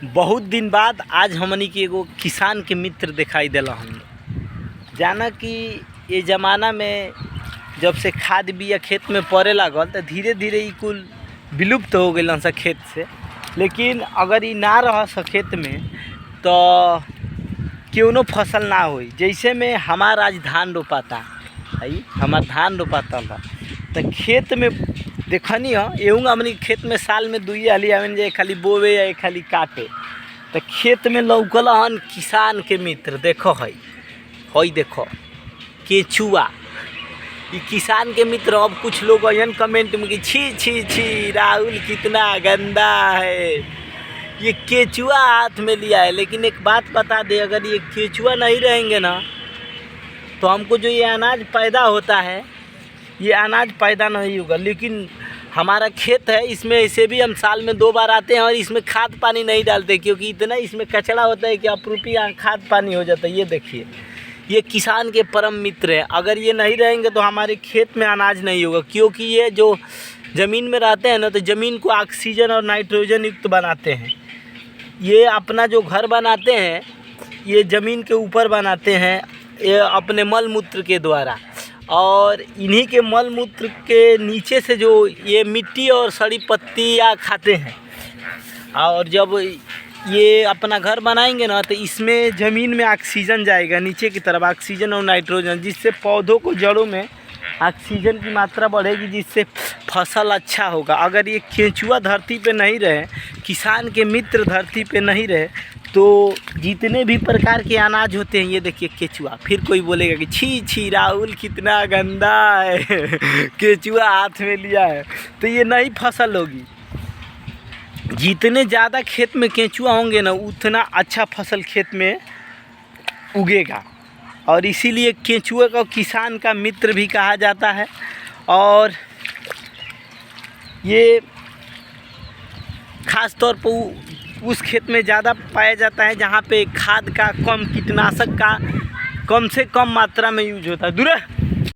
बहुत दिन बाद आज हमनी के एगो किसान के मित्र दिखाई देला। हम जाना कि ये ज़माना में जब से खाद बिया खेत में पड़े लागल तो धीरे धीरे ई कुल विलुप्त हो गए सा खेत से। लेकिन अगर ई ना रह सा खेत में तो क्यों फसल ना होई। जैसे में हमार आज धान रोपाता है, हमार धान रोपाता था तो खेत में देखनी हो एहूँ हमनी खेत में साल में दुई हाली आवन जे खाली बोवे या खाली काटे। तो खेत में लौकल हन किसान के मित्र देखो है देखो केचुआ। ये किसान के मित्र अब कुछ लोग अयन कमेंट में कि छी छी छी राहुल कितना गंदा है, ये केचुआ हाथ में लिया है। लेकिन एक बात बता दे, अगर ये केचुआ नहीं रहेंगे ना तो हमको जो ये अनाज पैदा होता है ये अनाज पैदा नहीं होगा। लेकिन हमारा खेत है, इसमें ऐसे भी हम साल में 2 बार आते हैं और इसमें खाद पानी नहीं डालते क्योंकि इतना इसमें कचरा होता है कि अपरूपी खाद पानी हो जाता है। ये देखिए, ये किसान के परम मित्र है। अगर ये नहीं रहेंगे तो हमारे खेत में अनाज नहीं होगा, क्योंकि ये जो ज़मीन में रहते हैं ना तो ज़मीन को ऑक्सीजन और नाइट्रोजन युक्त बनाते हैं। ये अपना जो घर बनाते हैं ये ज़मीन के ऊपर बनाते हैं ये अपने मल मूत्र के द्वारा, और इन्हीं के मल मूत्र के नीचे से जो ये मिट्टी और सड़ी पत्तियाँ खाते हैं। और जब ये अपना घर बनाएंगे ना तो इसमें ज़मीन में ऑक्सीजन जाएगा नीचे की तरफ, ऑक्सीजन और नाइट्रोजन, जिससे पौधों को जड़ों में ऑक्सीजन की मात्रा बढ़ेगी, जिससे फसल अच्छा होगा। अगर ये केंचुआ धरती पे नहीं रहे, किसान के मित्र धरती पे नहीं रहे तो जितने भी प्रकार के अनाज होते हैं, ये देखिए केचुआ। फिर कोई बोलेगा कि छी छी राहुल कितना गंदा है केचुआ हाथ में लिया है, तो ये नहीं फसल होगी। जितने ज़्यादा खेत में केंचुआ होंगे ना उतना अच्छा फसल खेत में उगेगा, और इसीलिए केंचुआ को किसान का मित्र भी कहा जाता है। और ये ख़ास तौर पर उस खेत में ज़्यादा पाया जाता है जहाँ पे खाद का कम, कीटनाशक का कम से कम मात्रा में यूज होता है। दूर